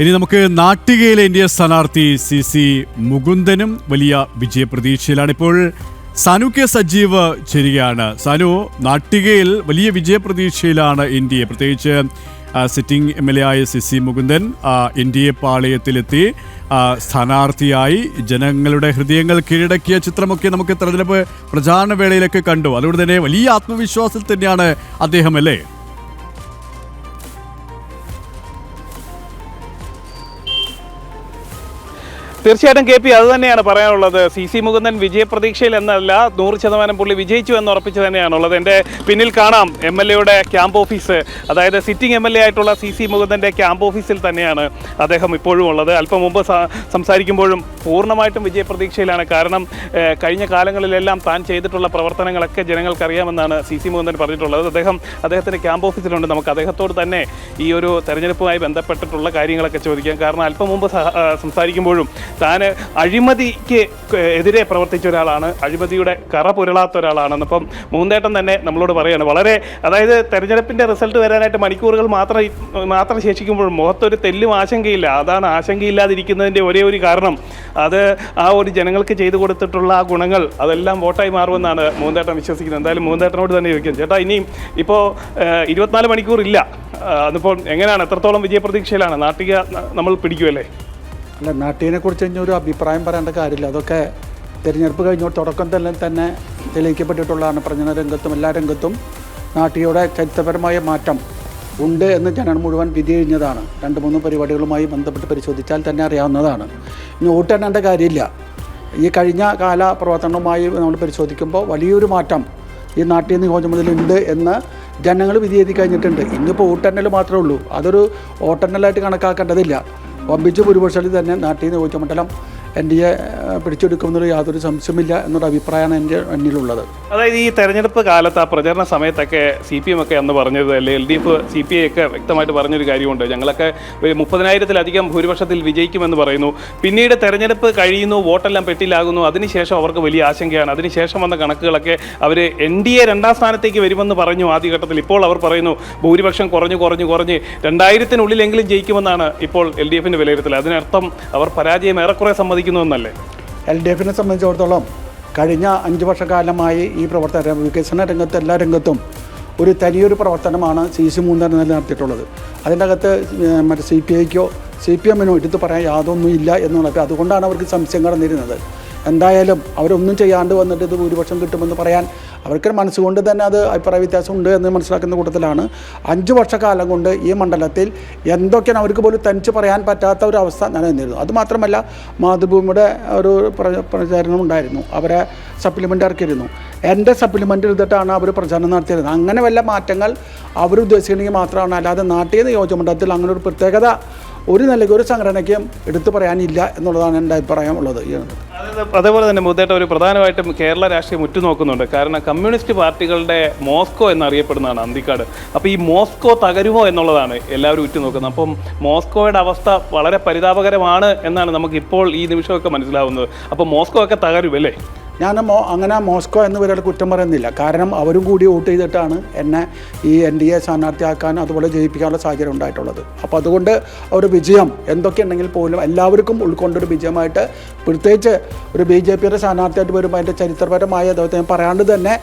ഇനി നമുക്ക് നാട്ടികയിലെ N D A സ്ഥാനാർത്ഥി CC മുകുന്ദനും വലിയ വിജയപ്രതീക്ഷയിലാണ്. ഇപ്പോൾ സാനു കെ സജീവ് ചേരുകയാണ്. സാനു, നാട്ടികയിൽ വലിയ വിജയപ്രതീക്ഷയിലാണ് NDA, പ്രത്യേകിച്ച് സിറ്റിംഗ് MLA ആയ CC മുകുന്ദൻ NDA പാളയത്തിലെത്തി സ്ഥാനാർത്ഥിയായി ജനങ്ങളുടെ ഹൃദയങ്ങൾ കീഴടക്കിയ ചിത്രമൊക്കെ നമുക്ക് തെരഞ്ഞെടുപ്പ് പ്രചാരണ വേളയിലൊക്കെ കണ്ടു. അതുകൊണ്ട് തന്നെ വലിയ ആത്മവിശ്വാസത്തിൽ തന്നെയാണ് അദ്ദേഹം, അല്ലേ? തീർച്ചയായിട്ടും KP അത് തന്നെയാണ് പറയാനുള്ളത്. CC മുകുന്ദൻ വിജയപ്രതീക്ഷയിൽ എന്നല്ല, 100% പുള്ളി വിജയിച്ചു എന്ന് ഉറപ്പിച്ച് തന്നെയാണുള്ളത്. എൻ്റെ പിന്നിൽ കാണാം MLAയുടെ ക്യാമ്പ് ഓഫീസ്, അതായത് സിറ്റിംഗ് MLA ആയിട്ടുള്ള CC മുകുന്ദൻ്റെ ക്യാമ്പ് ഓഫീസിൽ തന്നെയാണ് അദ്ദേഹം ഇപ്പോഴും ഉള്ളത്. അല്പം മുമ്പ് സംസാരിക്കുമ്പോഴും പൂർണ്ണമായിട്ടും വിജയപ്രതീക്ഷയിലാണ്. കാരണം കഴിഞ്ഞ കാലങ്ങളിലെല്ലാം താൻ ചെയ്തിട്ടുള്ള പ്രവർത്തനങ്ങളൊക്കെ ജനങ്ങൾക്കറിയാമെന്നാണ് CC മുകുന്ദൻ പറഞ്ഞിട്ടുള്ളത്. അദ്ദേഹത്തിൻ്റെ ക്യാമ്പ് ഓഫീസിലുണ്ട്. നമുക്ക് അദ്ദേഹത്തോട് തന്നെ ഈ ഒരു തെരഞ്ഞെടുപ്പുമായി ബന്ധപ്പെട്ടിട്ടുള്ള കാര്യങ്ങളൊക്കെ ചോദിക്കാം. കാരണം അല്പം മുമ്പ് സംസാരിക്കുമ്പോഴും താൻ അഴിമതിക്ക് എതിരെ പ്രവർത്തിച്ച ഒരാളാണ്, അഴിമതിയുടെ കറ പുരളാത്ത ഒരാളാണെന്ന്. അപ്പം മൂന്നേട്ടൻ തന്നെ നമ്മളോട് പറയുകയാണ്. വളരെ, അതായത് തെരഞ്ഞെടുപ്പിൻ്റെ റിസൾട്ട് വരാനായിട്ട് മണിക്കൂറുകൾ മാത്രം ശേഷിക്കുമ്പോഴും മുഖത്തൊരു തെല്ലും ആശങ്കയില്ല. അതാണ് ആശങ്കയില്ലാതിരിക്കുന്നതിൻ്റെ ഒരേ ഒരു കാരണം. അത് ആ ഒരു ജനങ്ങൾക്ക് ചെയ്തു കൊടുത്തിട്ടുള്ള ആ ഗുണങ്ങൾ അതെല്ലാം വോട്ടായി മാറുമെന്നാണ് മൂന്നേട്ടൻ വിശ്വസിക്കുന്നത്. എന്തായാലും മൂന്നേട്ടനോട് തന്നെ ചോദിക്കാം. ചേട്ടാ, ഇനിയും ഇപ്പോൾ 24 മണിക്കൂറില്ല. അതിപ്പോൾ എങ്ങനെയാണ്, എത്രത്തോളം വിജയപ്രതീക്ഷയിലാണ്? നാട്ടിക നമ്മൾ പിടിക്കുമല്ലേ? അല്ല, നാട്ടിനെ കുറിച്ച് ഇനി ഒരു അഭിപ്രായം പറയേണ്ട കാര്യമില്ല. അതൊക്കെ തിരഞ്ഞെടുപ്പ് കഴിഞ്ഞ തുടക്കം തന്നെ തെളിയിക്കപ്പെട്ടിട്ടുള്ളതാണ്. പ്രചരണ രംഗത്തും എല്ലാ രംഗത്തും നാട്ടികയുടെ ചരിത്രപരമായ മാറ്റം ഉണ്ട് എന്ന് ജനം മുഴുവൻ വിധി കഴിഞ്ഞതാണ്. 2-3 പരിപാടികളുമായി ബന്ധപ്പെട്ട് പരിശോധിച്ചാൽ തന്നെ അറിയാവുന്നതാണ്. ഇനി വോട്ടെണ്ണേണ്ട കാര്യമില്ല. ഈ കഴിഞ്ഞ കാല പ്രവർത്തനവുമായി നമ്മൾ പരിശോധിക്കുമ്പോൾ വലിയൊരു മാറ്റം ഈ നാട്ടിക നിയോജകമണ്ഡലത്തിലുണ്ട് എന്ന് ജനങ്ങൾ വിധി എഴുതി കഴിഞ്ഞിട്ടുണ്ട്. ഇന്നിപ്പോൾ വോട്ടെണ്ണൽ മാത്രമേ ഉള്ളൂ. അതൊരു വോട്ടെണ്ണലായിട്ട് കണക്കാക്കേണ്ടതില്ല. വമ്പിച്ച ഭൂരിപക്ഷത്തിൽ തന്നെ നാട്ടിക നിയോജകമണ്ഡലം NDA പിടിച്ചെടുക്കുമെന്നുള്ള യാതൊരു സംശയമില്ല എന്നൊരു അഭിപ്രായമാണ് എൻ്റെ മുന്നിലുള്ളത്. അതായത് ഈ തെരഞ്ഞെടുപ്പ് കാലത്ത്, ആ പ്രചരണ സമയത്തൊക്കെ CPM ഒക്കെ അന്ന് പറഞ്ഞത്, അല്ലെ LDF CPI ഒക്കെ വ്യക്തമായിട്ട് പറഞ്ഞൊരു കാര്യമുണ്ട്. ഞങ്ങളൊക്കെ 30,000-ലധികം ഭൂരിപക്ഷത്തിൽ വിജയിക്കുമെന്ന് പറയുന്നു. പിന്നീട് തെരഞ്ഞെടുപ്പ് കഴിയുന്നു, വോട്ടെല്ലാം പെട്ടിലാകുന്നു. അതിനുശേഷം അവർക്ക് വലിയ ആശങ്കയാണ്. അതിനുശേഷം വന്ന കണക്കുകളൊക്കെ അവർ NDA 2ാം സ്ഥാനത്തേക്ക് വരുമെന്ന് പറഞ്ഞു ആദ്യഘട്ടത്തിൽ. ഇപ്പോൾ അവർ പറയുന്നു ഭൂരിപക്ഷം കുറഞ്ഞ് 2000-നുള്ളിലെങ്കിലും ജയിക്കുമെന്നാണ് ഇപ്പോൾ LDFിൻ്റെ വിലയിരുത്തൽ. അതിനർത്ഥം അവർ പരാജയം ഏറെക്കുറെ സമ്മതിക്കുന്നു എന്നല്ലേ? LDFിനെ സംബന്ധിച്ചിടത്തോളം കഴിഞ്ഞ 5 വർഷക്കാലമായി ഈ വികസന രംഗത്ത് എല്ലാ രംഗത്തും ഒരു തനിയൊരു പ്രവർത്തനമാണ് CC മുകുന്ദൻ നടത്തിയിട്ടുള്ളത്. അതിൻ്റെ അകത്ത് മറ്റേ CPIക്കോ CPMനോ എടുത്ത് പറയാൻ യാതൊന്നും ഇല്ല എന്നുള്ളത്. അതുകൊണ്ടാണ് അവർക്ക് സംശയം കടന്നിരുന്നത്. എന്തായാലും അവരൊന്നും ചെയ്യാണ്ട് വന്നിട്ട് ഇത് ഭൂരിപക്ഷം കിട്ടുമെന്ന് പറയാൻ അവർക്ക് മനസ്സുകൊണ്ട് തന്നെ അത് അഭിപ്രായ വ്യത്യാസമുണ്ട് എന്ന് മനസ്സിലാക്കുന്ന കൂട്ടത്തിലാണ്. 5 വർഷക്കാലം കൊണ്ട് ഈ മണ്ഡലത്തിൽ എന്തൊക്കെയാണ് അവർക്ക് പോലും തനിച്ച് പറയാൻ പറ്റാത്ത ഒരു അവസ്ഥ നിലനിന്നിരുന്നു. അതുമാത്രമല്ല, മാതൃഭൂമിയുടെ ഒരു പ്രചാരണം ഉണ്ടായിരുന്നു. അവരെ സപ്ലിമെൻ്റ് ഇറക്കിയിരുന്നു. എൻ്റെ സപ്ലിമെൻ്റ് എടുത്തിട്ടാണ് അവർ പ്രചാരണം നടത്തിയിരുന്നത്. അങ്ങനെ വല്ല മാറ്റങ്ങൾ അവരുദ്ദേശിക്കണമെങ്കിൽ മാത്രമാണ്. അല്ലാതെ നാട്ടിക നിയോജകമണ്ഡലത്തിൽ അങ്ങനെ ഒരു പ്രത്യേകത ഒരു നിലയ്ക്ക് ഒരു സംഘടനയ്ക്കും എടുത്തു പറയാനില്ല എന്നുള്ളതാണ് എൻ്റെ അഭിപ്രായം ഉള്ളത്. അതേപോലെ തന്നെ മുതേട്ട ഒരു പ്രധാനമായിട്ടും കേരള രാഷ്ട്രീയം ഉറ്റുനോക്കുന്നുണ്ട്. കാരണം കമ്മ്യൂണിസ്റ്റ് പാർട്ടികളുടെ മോസ്കോ എന്നറിയപ്പെടുന്നതാണ് അന്തിക്കാട്. അപ്പോൾ ഈ മോസ്കോ തകരുമോ എന്നുള്ളതാണ് എല്ലാവരും ഉറ്റുനോക്കുന്നത്. അപ്പം മോസ്കോയുടെ അവസ്ഥ വളരെ പരിതാപകരമാണ് എന്നാണ് നമുക്കിപ്പോൾ ഈ നിമിഷമൊക്കെ മനസ്സിലാവുന്നത്. അപ്പോൾ മോസ്കോ ഒക്കെ തകരുമല്ലേ? ഞാൻ അങ്ങനെ മോസ്കോ എന്ന് വരെ കുറ്റം പറയുന്നില്ല. കാരണം അവരും കൂടി വോട്ട് ചെയ്തിട്ടാണ് എന്നെ ഈ NDA സ്ഥാനാർത്ഥിയാക്കാൻ അതുപോലെ ജയിപ്പിക്കാനുള്ള സാഹചര്യം ഉണ്ടായിട്ടുള്ളത്. അപ്പോൾ അതുകൊണ്ട് ഒരു വിജയം എന്തൊക്കെയുണ്ടെങ്കിൽ പോലും എല്ലാവർക്കും ഉൾക്കൊണ്ടൊരു വിജയമായിട്ട്, പ്രത്യേകിച്ച് ഒരു BJPയുടെ സ്ഥാനാർത്ഥിയായിട്ട് വരുമ്പോൾ അതിൻ്റെ ചരിത്രപരമായ അദ്ദേഹത്തെ പറയാണ്ട് തന്നെ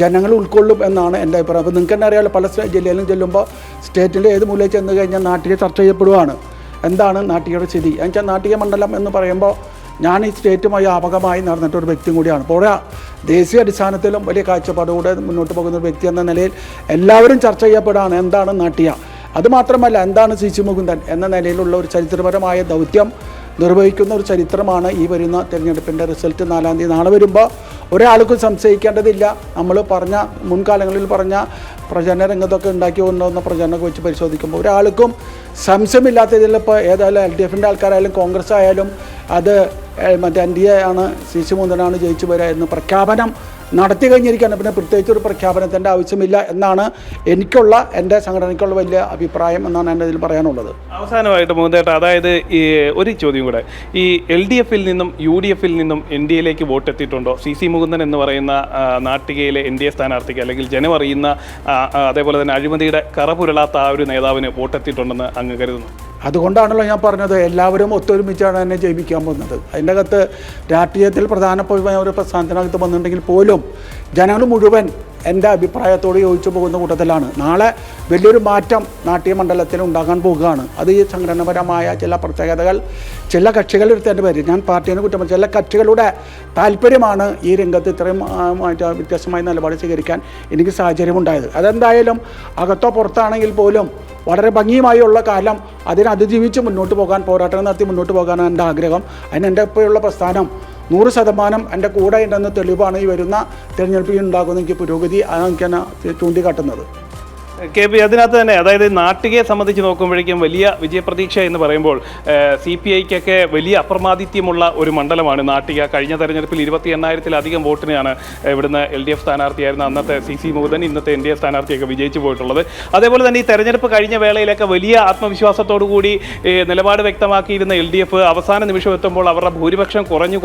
ജനങ്ങൾ ഉൾക്കൊള്ളും എന്നാണ് എൻ്റെ അഭിപ്രായം. അപ്പോൾ നിങ്ങൾക്ക് തന്നെ അറിയാമല്ലോ, പല ജില്ലയിലും ചെല്ലുമ്പോൾ സ്റ്റേറ്റിൻ്റെ ഏത് മൂലയിൽ ചെന്ന് കഴിഞ്ഞാൽ നാട്ടിക ചർച്ച ചെയ്യപ്പെടുകയാണ്. എന്താണ് നാട്ടികയുടെ സ്ഥിതി എന്ന് വെച്ചാൽ, നാട്ടിക മണ്ഡലം എന്ന് പറയുമ്പോൾ ഞാൻ ഈ സ്റ്റേറ്റുമായി വ്യാപകമായി നടന്നിട്ടൊരു വ്യക്തിയും കൂടിയാണ്. അപ്പോൾ ദേശീയ അടിസ്ഥാനത്തിലും വലിയ കാഴ്ചപ്പാടുകൂടെ മുന്നോട്ട് പോകുന്ന ഒരു വ്യക്തി എന്ന നിലയിൽ എല്ലാവരും ചർച്ച ചെയ്യപ്പെടുകയാണ് എന്താണ് നാട്ടിക. അതുമാത്രമല്ല, എന്താണ് CC മുകുന്ദൻ എന്ന നിലയിലുള്ള ഒരു ചരിത്രപരമായ ദൗത്യം നിർവഹിക്കുന്ന ഒരു ചരിത്രമാണ് ഈ വരുന്ന തിരഞ്ഞെടുപ്പിൻ്റെ റിസൾട്ട് 4-ാം തീയതി നാളെ വരുമ്പോൾ ഒരാൾക്കും സംശയിക്കേണ്ടതില്ല. നമ്മൾ മുൻകാലങ്ങളിൽ പറഞ്ഞ പ്രചരണ രംഗത്തൊക്കെ ഉണ്ടാക്കി കൊണ്ടുവന്ന പ്രചരണമൊക്കെ വെച്ച് പരിശോധിക്കുമ്പോൾ ഒരാൾക്കും സംശയമില്ലാത്ത ഇതിൽ ഇപ്പോൾ ഏതായാലും LDFിൻ്റെ ആൾക്കാരായാലും കോൺഗ്രസ് ആയാലും അത് മറ്റേ NDA ആണ്, CC മുകുന്ദനാണ് ജയിച്ചു വരിക എന്ന് പ്രഖ്യാപനം നടത്തി കഴിഞ്ഞിരിക്കുകയാണ്. പിന്നെ പ്രത്യേകിച്ച് ഒരു പ്രഖ്യാപനത്തിൻ്റെ ആവശ്യമില്ല എന്നാണ് എൻ്റെ സംഘടനയ്ക്കുള്ള വലിയ അഭിപ്രായം എന്നാണ് എൻ്റെ ഇതിൽ പറയാനുള്ളത്. അവസാനമായിട്ട് മൂന്നേട്ട, അതായത് ഈ ഒരു ചോദ്യം കൂടെ, ഈ LDFിൽ നിന്നും UDFിൽ നിന്നും NDAയിലേക്ക് വോട്ട് എത്തിയിട്ടുണ്ടോ? CC മുകുന്ദൻ എന്ന് പറയുന്ന നാട്ടികയിലെ NDA സ്ഥാനാർത്ഥിക്ക്, അല്ലെങ്കിൽ ജനം അറിയുന്ന അതേപോലെ തന്നെ അഴിമതിയുടെ കറ പുരളാത്ത ആ ഒരു നേതാവിന് വോട്ട് എത്തിയിട്ടുണ്ടെന്ന് അങ്ങ് കരുതുന്നു? അതുകൊണ്ടാണല്ലോ ഞാൻ പറഞ്ഞത് എല്ലാവരും ഒത്തൊരുമിച്ചാണ് എന്നെ ജയിപ്പിക്കാൻ പോകുന്നത്. അതിൻ്റെ അകത്ത് രാഷ്ട്രീയത്തിൽ പ്രധാനപ്പെട്ട ഒരു പ്രസ്ഥാനത്തിനകത്ത് വന്നിട്ടുണ്ടെങ്കിൽ പോലും ജനങ്ങൾ മുഴുവൻ എൻ്റെ അഭിപ്രായത്തോട് യോജിച്ചു പോകുന്ന കൂട്ടത്തിലാണ്. നാളെ വലിയൊരു മാറ്റം നാട്യ മണ്ഡലത്തിൽ ഉണ്ടാകാൻ പോകുകയാണ്. അത് ഈ സംഘടനാപരമായ ചില പ്രത്യേകതകൾ ചില കക്ഷികൾ എടുത്തേണ്ടി വരും. ഞാൻ പാർട്ടിയെ കുറ്റം ചില കക്ഷികളുടെ താല്പര്യമാണ് ഈ രംഗത്ത് ഇത്രയും വ്യത്യസ്തമായ നിലപാട് സ്വീകരിക്കാൻ എനിക്ക് സാഹചര്യമുണ്ടായത്. അതെന്തായാലും അകത്തോ പുറത്താണെങ്കിൽ പോലും വളരെ ഭംഗിയുമായുള്ള കാലം അതിനെ അതിജീവിച്ച് മുന്നോട്ട് പോകാൻ, പോരാട്ടം നടത്തി മുന്നോട്ട് പോകാനാണ് എൻ്റെ ആഗ്രഹം. അതിന് എൻ്റെ ഇപ്പോഴുള്ള പ്രസ്ഥാനം 100% എൻ്റെ കൂടെ ഉണ്ടെന്ന് തെളിവാണ് ഈ വരുന്ന തിരഞ്ഞെടുപ്പിൽ ഉണ്ടാകുന്ന എനിക്ക് പുരോഗതി അതെനിക്കാണ് ചൂണ്ടിക്കാട്ടുന്നത്. കെ പി, അതിനകത്ത് തന്നെ അതായത് നാട്ടികയെ സംബന്ധിച്ച് നോക്കുമ്പോഴേക്കും വലിയ വിജയപ്രതീക്ഷ എന്ന് പറയുമ്പോൾ CPIക്കൊക്കെ വലിയ അപ്രമാദിത്യമുള്ള ഒരു മണ്ഡലമാണ് നാട്ടിക. കഴിഞ്ഞ തെരഞ്ഞെടുപ്പിൽ 28,000-ലധികം വോട്ടിനാണ് ഇവിടുന്ന് LDF സ്ഥാനാർത്ഥിയായിരുന്ന അന്നത്തെ CC മുകുന്ദൻ ഇന്നത്തെ NDA സ്ഥാനാർത്ഥിയൊക്കെ വിജയിച്ചു പോയിട്ടുള്ളത്. അതേപോലെ തന്നെ ഈ തെരഞ്ഞെടുപ്പ് കഴിഞ്ഞ വേളയിലൊക്കെ വലിയ ആത്മവിശ്വാസത്തോടു കൂടി നിലപാട് വ്യക്തമാക്കിയിരുന്ന LDF അവസാന നിമിഷം എത്തുമ്പോൾ അവരുടെ ഭൂരിപക്ഷം കുറഞ്ഞ്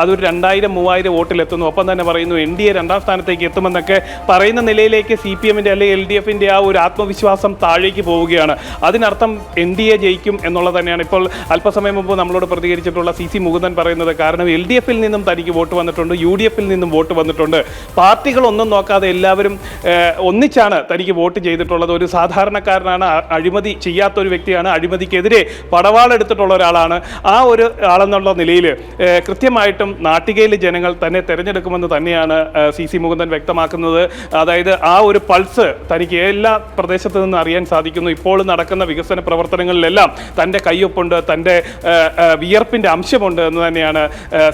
അതൊരു 2,000-3,000 വോട്ടിലെത്തുന്നു. ഒപ്പം തന്നെ പറയുന്നു NDA 2ാം സ്ഥാനത്തേക്ക് എത്തുമെന്നൊക്കെ പറയുന്ന നിലയിലേക്ക് CPMൻ്റെ അല്ലെങ്കിൽ LDFൻ്റെ ആ ഒരു ആത്മവിശ്വാസം താഴേക്ക് പോവുകയാണ്. അതിനർത്ഥം NDA ജയിക്കും എന്നുള്ളത് തന്നെയാണ് ഇപ്പോൾ അല്പസമയം മുമ്പ് നമ്മളോട് പ്രതികരിച്ചിട്ടുള്ള CC മുകുന്ദൻ പറയുന്നത്. കാരണം LDFിൽ നിന്നും തനിക്ക് വോട്ട് വന്നിട്ടുണ്ട്, UDFിൽ നിന്നും വോട്ട് വന്നിട്ടുണ്ട്. പാർട്ടികളൊന്നും നോക്കാതെ എല്ലാവരും ഒന്നിച്ചാണ് തനിക്ക് വോട്ട് ചെയ്തിട്ടുള്ളത്. ഒരു സാധാരണക്കാരനാണ്, അഴിമതി ചെയ്യാത്തൊരു വ്യക്തിയാണ്, അഴിമതിക്കെതിരെ പടവാളെടുത്തിട്ടുള്ള ഒരാളാണ്. ആ ഒരു ആളെന്നുള്ള നിലയിൽ കൃത്യമായിട്ടും നാട്ടികയിലെ ജനങ്ങൾ തന്നെ തിരഞ്ഞെടുക്കുമെന്ന് തന്നെയാണ് CC മുകുന്ദൻ വ്യക്തമാക്കുന്നത്. അതായത് ആ ഒരു പൾസ് തനിക്ക് എല്ലാ പ്രദേശത്തു നിന്ന് അറിയാൻ സാധിക്കുന്നു. ഇപ്പോൾ നടക്കുന്ന വികസന പ്രവർത്തനങ്ങളിലെല്ലാം തൻ്റെ കയ്യൊപ്പുണ്ട്, തൻ്റെ വിയർപ്പിൻ്റെ അംശമുണ്ട് എന്ന് തന്നെയാണ്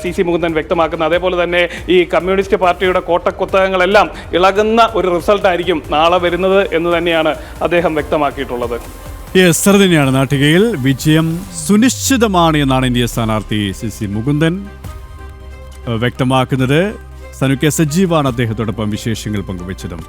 CC മുകുന്ദൻ വ്യക്തമാക്കുന്നത്. അതേപോലെ തന്നെ ഈ കമ്മ്യൂണിസ്റ്റ് പാർട്ടിയുടെ കോട്ടക്കുത്തകങ്ങളെല്ലാം ഇളകുന്ന ഒരു റിസൾട്ടായിരിക്കും നാളെ വരുന്നത് എന്ന് തന്നെയാണ് അദ്ദേഹം വ്യക്തമാക്കിയിട്ടുള്ളത്. അത് തന്നെയാണ് നാട്ടികയിൽ വിജയം സുനിശ്ചിതമാണ് എന്നാണ് NDA സ്ഥാനാർത്ഥി CC മുകുന്ദൻ വ്യക്തമാക്കുന്നത്. സനുക്കെ സജീവാണ് അദ്ദേഹത്തോടൊപ്പം വിശേഷങ്ങൾ പങ്കുവച്ചതും.